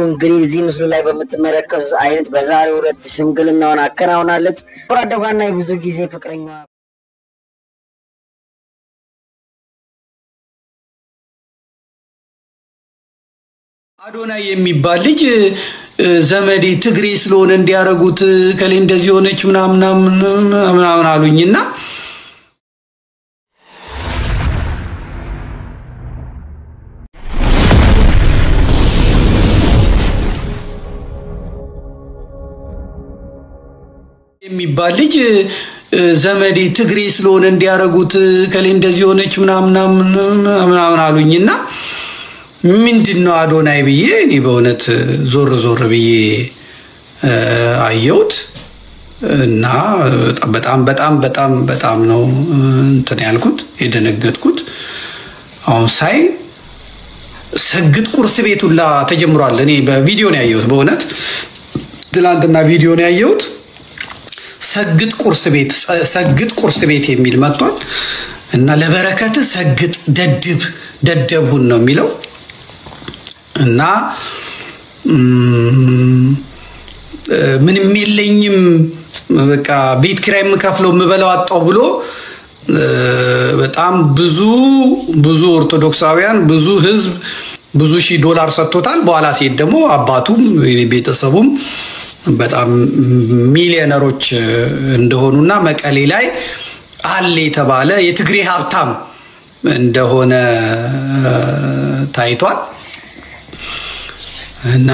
እንግዲህ እዚህ ምስሉ ላይ በምትመለከቱት አይነት በዛሬው ዕለት ሽምግልናውን አከናውናለች። ወራደጋና የብዙ ጊዜ ፍቅረኛዋ አዶናይ የሚባል ልጅ ዘመዴ ትግሬ ስለሆነ እንዲያረጉት ከሌ እንደዚህ ሆነች ምናምን አሉኝና የሚባል ልጅ ዘመዴ ትግሬ ስለሆነ እንዲያረጉት ከሌ እንደዚህ ሆነች ምናምን አሉኝና ምንድነው አዶናይ ብዬ እኔ በእውነት ዞር ብዬ አየሁት እና በጣም ነው እንትን ያልኩት የደነገጥኩት። አሁን ሳይ ሰግጥ ቁርስ ቤት ሁላ ተጀምሯል። እኔ በቪዲዮ ነው ያየሁት፣ በእውነት ትላንትና ቪዲዮ ነው ያየሁት። ሰግጥ ቁርስ ቤት የሚል መጥቷል እና ለበረከት ሰግጥ ደደቡን ነው የሚለው እና ምንም የለኝም በቃ ቤት ኪራይ የምከፍለው የምበላው አጣው ብሎ በጣም ብዙ ኦርቶዶክሳውያን ብዙ ህዝብ ብዙ ሺህ ዶላር ሰጥቶታል። በኋላ ሲሄድ ደግሞ አባቱም ቤተሰቡም በጣም ሚሊዮነሮች እንደሆኑና መቀሌ ላይ አለ የተባለ የትግሬ ሀብታም እንደሆነ ታይቷል። እና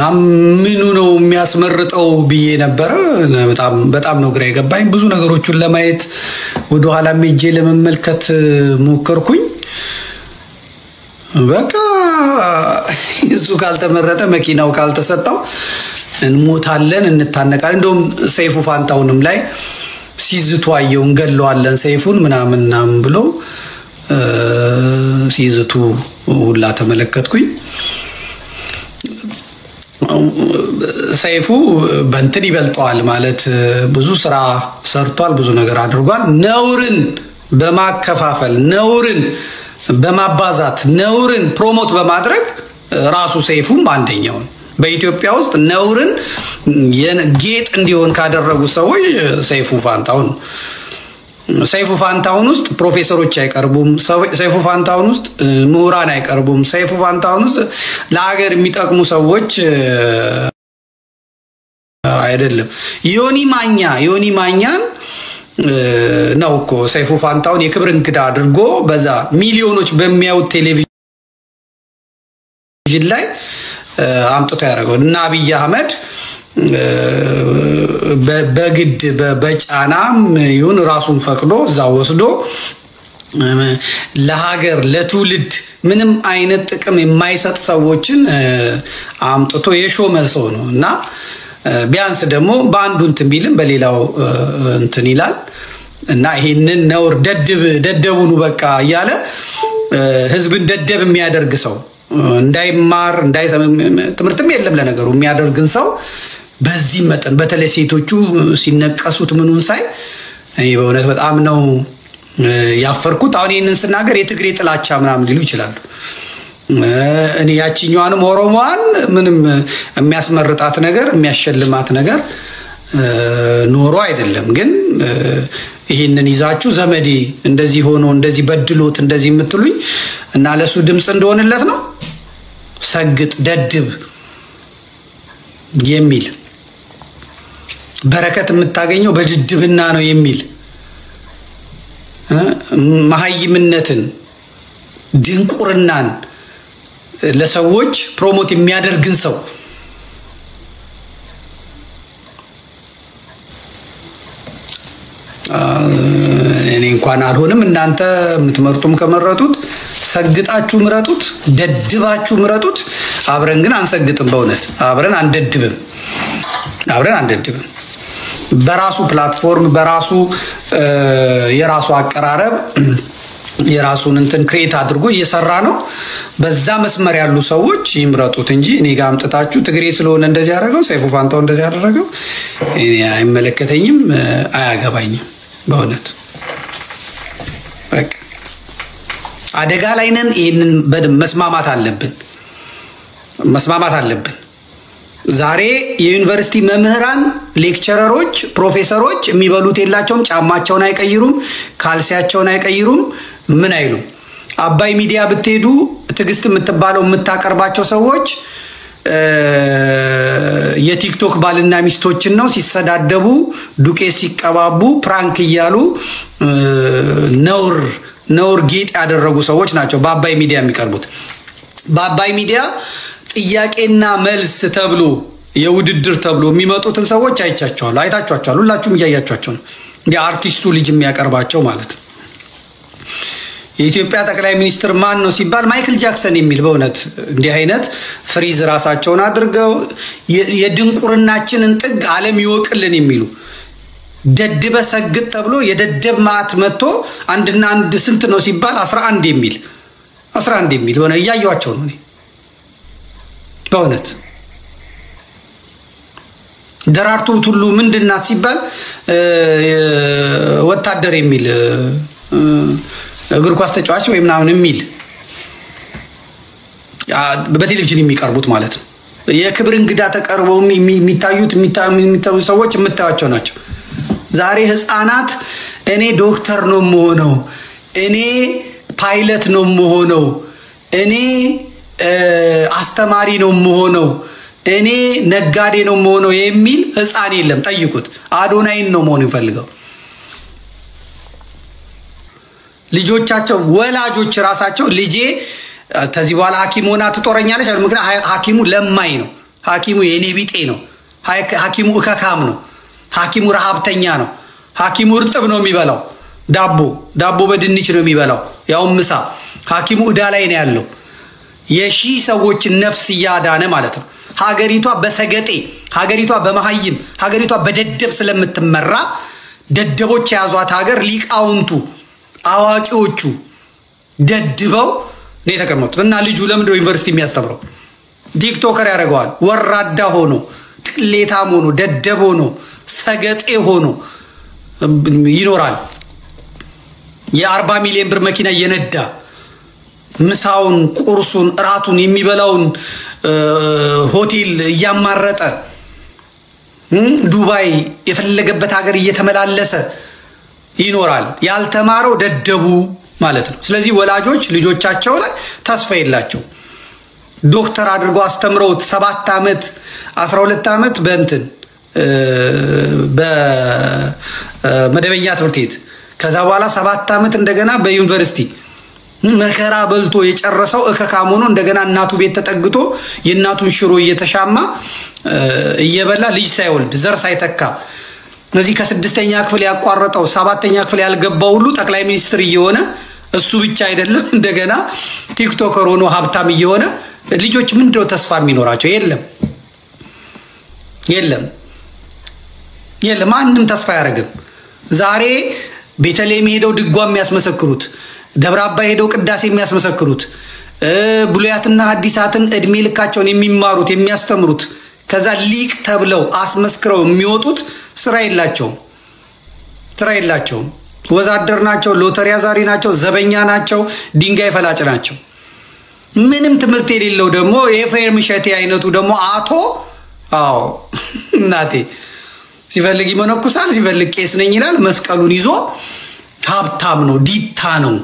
ምኑ ነው የሚያስመርጠው ብዬ ነበር። በጣም ነው ግራ የገባኝ። ብዙ ነገሮችን ለማየት ወደ ኋላ ሄጄ ለመመልከት ሞከርኩኝ። በቃ እሱ ካልተመረጠ መኪናው ካልተሰጣው እንሞታለን እንታነቃለን። እንደውም ሰይፉ ፋንታውንም ላይ ሲዝቱ አየው እንገለዋለን ሰይፉን ምናምን ብሎ ሲዝቱ ሁላ ተመለከትኩኝ። ሰይፉ በእንትን ይበልጠዋል ማለት ብዙ ስራ ሰርቷል፣ ብዙ ነገር አድርጓል። ነውርን በማከፋፈል ነውርን በማባዛት ነውርን ፕሮሞት በማድረግ ራሱ ሰይፉም አንደኛው ነው። በኢትዮጵያ ውስጥ ነውርን ጌጥ እንዲሆን ካደረጉ ሰዎች ሰይፉ ፋንታውን ውስጥ ፕሮፌሰሮች አይቀርቡም። ሰይፉ ፋንታውን ውስጥ ምሁራን አይቀርቡም። ሰይፉ ፋንታውን ውስጥ ለሀገር የሚጠቅሙ ሰዎች አይደለም። ዮኒ ማኛን ነው እኮ ሰይፉ ፋንታውን የክብር እንግዳ አድርጎ በዛ ሚሊዮኖች በሚያዩት ቴሌቪዥን ላይ አምጥቶ ያደረገው እና አብይ አህመድ በግድ በጫናም ይሁን ራሱን ፈቅዶ እዛ ወስዶ ለሀገር ለትውልድ ምንም አይነት ጥቅም የማይሰጥ ሰዎችን አምጥቶ የሾመ ሰው ነው እና ቢያንስ ደግሞ በአንዱ እንትን ቢልም በሌላው እንትን ይላል እና ይሄንን ነውር ደደቡኑ በቃ እያለ ህዝብን ደደብ የሚያደርግ ሰው እንዳይማር ትምህርትም የለም ለነገሩ የሚያደርግን ሰው በዚህ መጠን በተለይ ሴቶቹ ሲነቀሱት ምኑን ሳይ በእውነት በጣም ነው ያፈርኩት። አሁን ይሄንን ስናገር የትግሬ ጥላቻ ምናምን ሊሉ ይችላሉ። እኔ ያቺኛዋንም ኦሮሞዋን ምንም የሚያስመርጣት ነገር የሚያሸልማት ነገር ኖሮ አይደለም። ግን ይሄንን ይዛችሁ ዘመዴ እንደዚህ ሆኖ እንደዚህ በድሎት እንደዚህ የምትሉኝ እና ለሱ ድምጽ እንደሆነለት ነው ሰግጥ ደድብ የሚል በረከት የምታገኘው በድድብና ነው የሚል መሃይምነትን ድንቁርናን ለሰዎች ፕሮሞት የሚያደርግን ሰው እኔ እንኳን አልሆንም። እናንተ የምትመርጡም ከመረጡት ሰግጣችሁ ምረጡት፣ ደድባችሁ ምረጡት። አብረን ግን አንሰግጥም። በእውነት አብረን አንደድብም። በራሱ ፕላትፎርም በራሱ የራሱ አቀራረብ የራሱን እንትን ክሬት አድርጎ እየሰራ ነው። በዛ መስመር ያሉ ሰዎች ይምረጡት እንጂ እኔ ጋር አምጥታችሁ ትግሬ ስለሆነ እንደዚህ ያደረገው ሰይፉ ፋንታው እንደዚህ ያደረገው አይመለከተኝም፣ አያገባኝም። በእውነት በቃ አደጋ ላይ ነን። ይሄንን መስማማት አለብን። ዛሬ የዩኒቨርሲቲ መምህራን ሌክቸረሮች ፕሮፌሰሮች የሚበሉት የላቸውም ጫማቸውን አይቀይሩም ካልሲያቸውን አይቀይሩም ምን አይሉም አባይ ሚዲያ ብትሄዱ ትግስት የምትባለው የምታቀርባቸው ሰዎች የቲክቶክ ባልና ሚስቶችን ነው ሲሰዳደቡ ዱቄት ሲቀባቡ ፕራንክ ይያሉ ነውር ጌጥ ያደረጉ ሰዎች ናቸው በአባይ ሚዲያ የሚቀርቡት በአባይ ሚዲያ ጥያቄና መልስ ተብሎ የውድድር ተብሎ የሚመጡትን ሰዎች አይታችኋቸዋል ሁላችሁም ያያችኋቸው ነው የአርቲስቱ ልጅ የሚያቀርባቸው ማለት ነው የኢትዮጵያ ጠቅላይ ሚኒስትር ማን ነው ሲባል ማይክል ጃክሰን የሚል በእውነት እንዲህ አይነት ፍሪዝ ራሳቸውን አድርገው የድንቁርናችንን ጥግ ዓለም ይወቅልን የሚሉ ደድበ ሰግጥ ተብሎ የደደብ ማት መጥቶ አንድና አንድ ስንት ነው ሲባል 11 የሚል በእውነት ያያዩዋቸው ነው በእውነት ደራርቱ ሁሉ ምንድናት ሲባል ወታደር የሚል እግር ኳስ ተጫዋች ወይ ምናምን የሚል በቴሌቪዥን የሚቀርቡት ማለት ነው የክብር እንግዳ ተቀርበው የሚታዩት ሰዎች የምታዩቸው ናቸው ዛሬ ህፃናት እኔ ዶክተር ነው የምሆነው እኔ ፓይለት ነው የምሆነው እኔ አስተማሪ ነው የምሆነው እኔ ነጋዴ ነው የምሆነው የሚል ህፃን የለም ጠይቁት አዶናይን ነው መሆን ይፈልጋው ልጆቻቸው ወላጆች ራሳቸው ልጄ ተዚህ በኋላ ሐኪም ሆና ትጦረኛለች ምክንያቱም ሐኪሙ ለማይ ነው ሐኪሙ የኔ ቢጤ ነው ሐኪሙ እከካም ነው ሐኪሙ ረሃብተኛ ነው ሐኪሙ እርጥብ ነው የሚበላው ዳቦ በድንች ነው የሚበላው ያው ምሳ ሐኪሙ እዳ ላይ ነው ያለው የሺ ሰዎች ነፍስ ያዳነ ማለት ነው ሀገሪቷ በሰገጤ ሀገሪቷ በመሐይም ሀገሪቷ በደደብ ስለምትመራ ደደቦች ያዟት ሀገር ሊቃውንቱ አዋቂዎቹ ደድበው ነው የተቀመጡት እና ልጁ ለምንድነው ዩኒቨርሲቲ የሚያስተምረው ቲክቶከር ያደርገዋል ወራዳ ሆኖ ቅሌታም ሆኖ ደደብ ሆኖ ሰገጤ ሆኖ ይኖራል የ40 ሚሊዮን ብር መኪና እየነዳ ምሳውን ቁርሱን እራቱን የሚበላውን ሆቴል እያማረጠ ዱባይ የፈለገበት ሀገር እየተመላለሰ ይኖራል ያልተማረው ደደቡ ማለት ነው ስለዚህ ወላጆች ልጆቻቸው ላይ ተስፋ የላቸው ዶክተር አድርጎ አስተምረው 7 አመት 12 አመት በመደበኛ ትምህርት ቤት ከዛ በኋላ 7 አመት እንደገና በዩኒቨርሲቲ መከራ በልቶ የጨረሰው እከካም ሆኖ እንደገና እናቱ ቤት ተጠግቶ የእናቱን ሽሮ እየተሻማ እየበላ ልጅ ሳይወልድ ዘር ሳይተካ እነዚህ ከ6ኛ ክፍል ያቋረጠው 7ኛ ክፍል ያልገባው ሁሉ ጠቅላይ ሚኒስትር እየሆነ እሱ ብቻ አይደለም እንደገና ቲክቶከር ሆኖ ሀብታም እየሆነ ልጆች ምንድነው ተስፋ የሚኖራቸው የለም ማንንም ተስፋ ያረግም ዛሬ ቤተልሔም ሄደው ድጓም የሚያስመሰክሩት ደብረ አባይ ሄደው ቅዳሴ የሚያስመሰክሩት ብሉያትና ሐዲሳትን እድሜ ልካቸውን የሚማሩት የሚያስተምሩት ከዛ ሊቅ ተብለው አስመስክረው የሚወጡት ስራ የላቸውም ወዛደር ናቸው ሎተሪ አዛሪ ናቸው ዘበኛ ናቸው ድንጋይ ፈላጭ ናቸው ምንም ትምህርት የሌለው ደግሞ የኤፍሬም ሸቴ አይነቱ ደግሞ አዎ እናቴ ሲፈልግ ይመነኩሳል ሲፈልግ ቄስ ነኝ ይላል መስቀሉን ይዞ ሀብታም ነው ዲታ ነው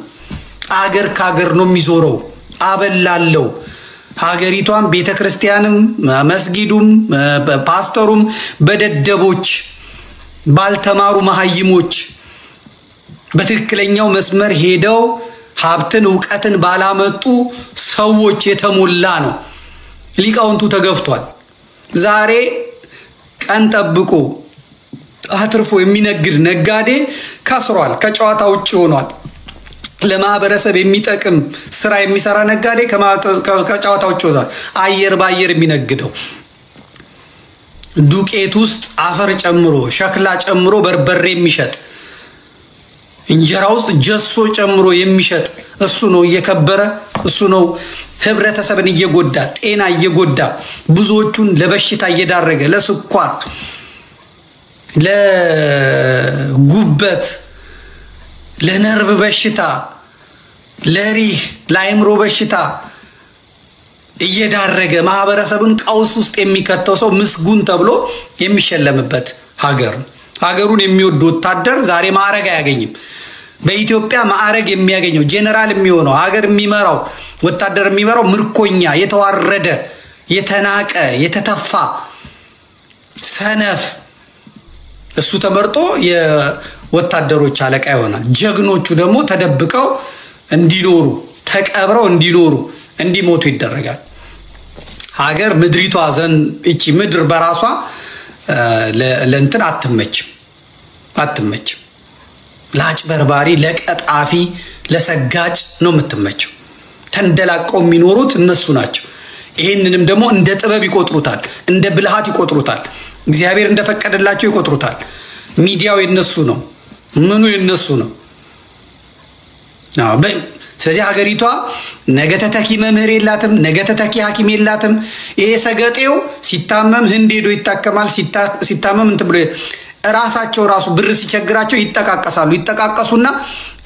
አገር ካገር ነው የሚዞረው አበላለው ሀገሪቷን ቤተክርስቲያንም መስጊዱም ፓስተሩም በደደቦች ባልተማሩ መሐይሞች በትክክለኛው መስመር ሄደው ሀብትን ዕውቀትን ባላመጡ ሰዎች የተሞላ ነው ሊቃውንቱ ተገፍቷል ዛሬ ቀን ጠብቆ አትርፎ የሚነግድ ነጋዴ ከስሯል ከጨዋታ ውጪ ሆኗል ለማህበረሰብ የሚጠቅም ስራ የሚሰራ ነጋዴ ከጨዋታ ውጪ ሆኗል አየር ባየር የሚነግደው ዱቄት ውስጥ አፈር ጨምሮ ሸክላ ጨምሮ በርበሬ የሚሸጥ እንጀራ ውስጥ ጀሶ ጨምሮ የሚሸጥ እሱ ነው እየከበረ እሱ ነው ህብረተሰብን እየጎዳ ጤና እየጎዳ ብዙዎቹን ለበሽታ እየዳረገ ለስኳር ለጉበት ለነርቭ በሽታ ለሪህ ለአይምሮ በሽታ እየዳረገ ማህበረሰቡን ቀውስ ውስጥ የሚከተው ሰው ምስጉን ተብሎ የሚሸለምበት ሀገር። ሀገሩን የሚወድ ወታደር ዛሬ ማዕረግ አያገኝም። በኢትዮጵያ ማዕረግ የሚያገኘው ጄኔራል የሚሆነው ሀገር የሚመራው ወታደር የሚመራው ምርኮኛ፣ የተዋረደ፣ የተናቀ፣ የተተፋ ሰነፍ እሱ ተመርጦ የወታደሮች አለቃ ይሆናል። ጀግኖቹ ደግሞ ተደብቀው እንዲኖሩ፣ ተቀብረው እንዲኖሩ፣ እንዲሞቱ ይደረጋል። ሀገር ምድሪቷ እቺ ምድር በራሷ ለእንትን አትመችም። ለአጭበርባሪ፣ ለቀጣፊ፣ ለሰጋጭ ነው የምትመቸው። ተንደላቀው የሚኖሩት እነሱ ናቸው። ይሄንንም ደግሞ እንደ ጥበብ ይቆጥሩታል፣ እንደ ብልሃት ይቆጥሩታል። እግዚአብሔር እንደፈቀደላቸው ይቆጥሩታል። ሚዲያው የነሱ ነው፣ ምኑ የነሱ ነው። ስለዚህ ሀገሪቷ ነገ ተተኪ መምህር የላትም፣ ነገ ተተኪ ሐኪም የላትም። ይሄ ሰገጤው ሲታመም ህንድ ሄዶ ይታከማል። ሲታመም እንትን ብሎ ራሳቸው ብር ሲቸግራቸው ይጠቃቀሱና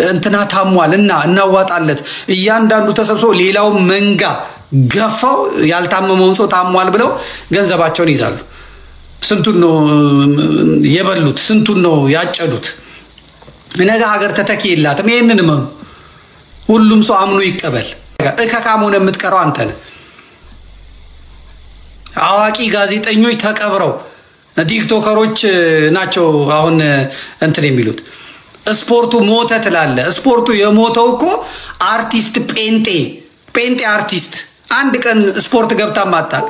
እንትና ታሟል እና እናዋጣለት እያንዳንዱ ተሰብስቦ ሌላው መንጋ ገፋው ያልታመመውን ሰው ታሟል ብለው ገንዘባቸውን ይዛሉ። ስንቱን ነው የበሉት? ስንቱን ነው ያጨዱት? ነገ ሀገር ተተኪ የላትም። ይሄንንም ሁሉም ሰው አምኖ ይቀበል። እከካም ሆነ የምትቀረው አንተ ነህ። አዋቂ ጋዜጠኞች ተቀብረው ቲክቶከሮች ናቸው አሁን እንትን የሚሉት። ስፖርቱ ሞተ ትላለ። ስፖርቱ የሞተው እኮ አርቲስት ጴንጤ አርቲስት አንድ ቀን ስፖርት ገብታ ማታቅ፣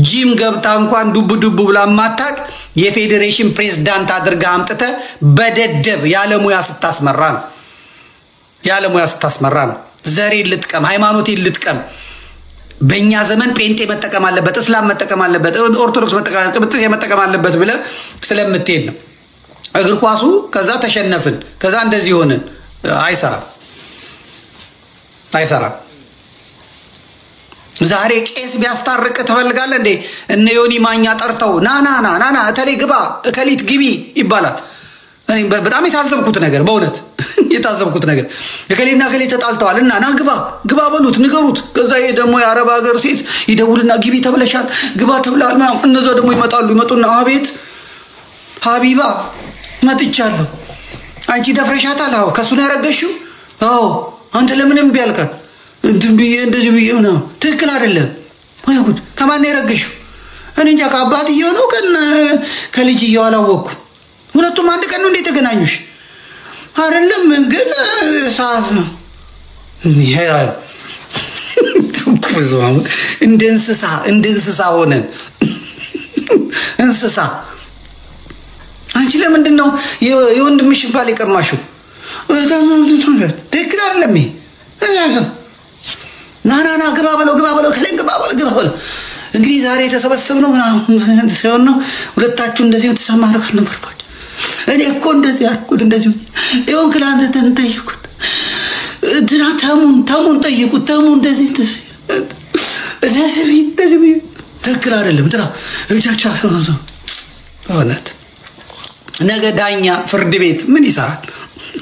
ጂም ገብታ እንኳን ዱብ ብላ ማታቅ የፌዴሬሽን ፕሬዝዳንት አድርጋ አምጥተ በደደብ ያለሙያ ስታስመራ ነው። ዘሬ ልጥቀም፣ ሃይማኖቴ ልጥቀም። በእኛ ዘመን ጴንጤ መጠቀም አለበት፣ እስላም መጠቀም አለበት፣ ኦርቶዶክስ መጠቀም አለበት ብለ ስለምትሄድ ነው። እግር ኳሱ ከዛ ተሸነፍን፣ ከዛ እንደዚህ ሆነን አይሰራም። ዛሬ ቄስ ቢያስታርቅ ትፈልጋለህ እንዴ? እነ ዮኒ ማኛ ጠርተው ናና እተሌ ግባ እከሊት ግቢ ይባላል። በጣም የታዘብኩት ነገር በእውነት የታዘብኩት ነገር እከሌና እከሌ ተጣልተዋል እና ና ግባ በሉት ንገሩት። ከዛ ይሄ ደግሞ የአረብ ሀገር ሴት ይደውልና ግቢ ተብለሻል፣ ግባ ተብላል ምናምን። እነዛ ደግሞ ይመጡና አቤት ሀቢባ መጥቻለሁ፣ አንቺ ደፍረሻታል። አዎ ከሱ ነው ያረገሽው። አዎ አንተ ለምን እምቢ አልካት? እንደዚህ ብዬ ነው። ትክክል አይደለም ወይ ጉድ። ከማን ነው ያረገሽው? እኔ እንጃ ከአባትየው ነው ከልጅየው አላወቅኩም። ሁለቱም አንድ ቀን ነው እንዴ ተገናኙሽ? አይደለም ግን ሰዓት ነው። እንደ እንስሳ ሆነን እንስሳ። አንቺ ለምንድን ነው የወንድምሽ ባል የቀማሽው? ትክክል አይደለም ይሄ። ናና ግባ በለው ከሌን ግባ በለው። እንግዲህ ዛሬ የተሰበሰብነው ምናምን ሲሆን ነው ሁለታችሁ እንደዚህ ተሰማሩ ካልነበርባችሁ። እኔ እኮ እንደዚህ ያልኩት እንደዚህ ይሁን ክላንተን ጠይቁት፣ ተሙን ጠይቁት። ተሙ እንደዚህ ትክክል አይደለም። እውነት ነገ ዳኛ ፍርድ ቤት ምን ይሰራል?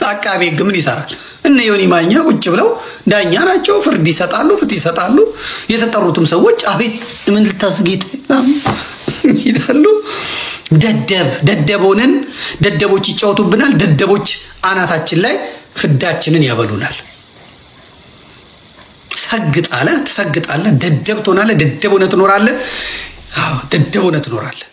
አቃቤ ሕግ ምን ይሰራል? እነ ዮኒ ማኛ ቁጭ ብለው ዳኛ ናቸው፣ ፍርድ ይሰጣሉ። የተጠሩትም ሰዎች አቤት ምን ልታስጌጥ ይላሉ። ደደቦንን ደደቦች ይጫወቱብናል። ደደቦች አናታችን ላይ ፍዳችንን ያበሉናል። ትሰግጣለህ፣ ደደብ ትሆናለህ፣ ደደብ ሆነህ ትኖራለህ። አዎ ደደብ ሆነህ ትኖራለህ።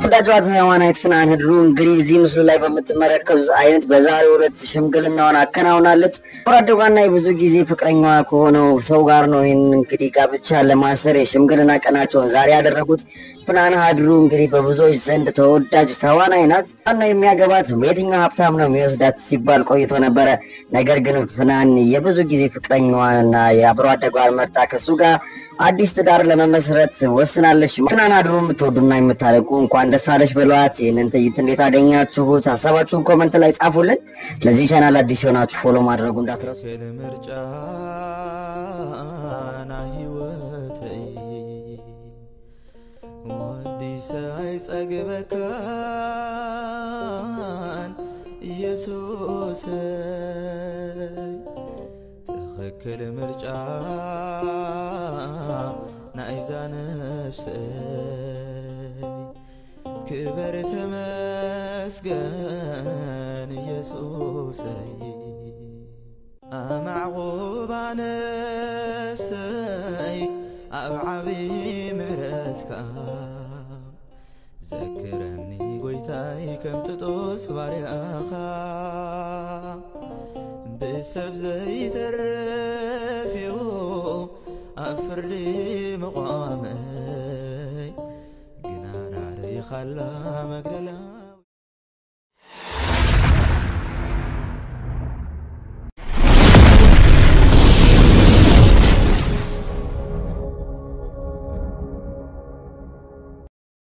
ወዳጇት ተዋናይት ፍናን ህድሩ እንግዲህ እዚህ ምስሉ ላይ በምትመለከቱት አይነት በዛሬው ዕለት ሽምግልናዋን አከናውናለች። ወራደጓና የብዙ ጊዜ ፍቅረኛዋ ከሆነው ሰው ጋር ነው እንግዲህ ጋብቻ ለማሰር የሽምግልና ቀናቸውን ዛሬ ያደረጉት። ፍናን ህድሩ እንግዲህ በብዙዎች ዘንድ ተወዳጅ ተዋናይ ናት። ነው የሚያገባት የትኛው ሀብታም ነው የሚወስዳት ሲባል ቆይቶ ነበረ። ነገር ግን ፍናን የብዙ ጊዜ ፍቅረኛዋና የአብሮ አደጓን መርጣ ከሱ ጋር አዲስ ትዳር ለመመስረት ወስናለች። ፍናን ህድሩ የምትወዱና የምታለቁ እንኳን ደስ አለሽ በሏት። ይህንን ትዕይንት እንዴት አገኛችሁት? ሀሳባችሁን ኮመንት ላይ ጻፉልን። ለዚህ ቻናል አዲስ የሆናችሁ ፎሎ ማድረጉ እንዳትረሱ። ኢየሱስ ትክክል ምርጫ ናይዛ ነፍሰይ ክበር ተመስገን ኢየሱሰይ አማዕቁባ ነፍሰይ ኣብ ዓብዪ ምሕረትካ ዘክረኒ ጎይታይ ከም ጥጦስ ባርያኻ ብሰብ ዘይተርፍ እዩ ኣብ ፍርዲ መቋመይ ግና ናርኢኻላ መግደላ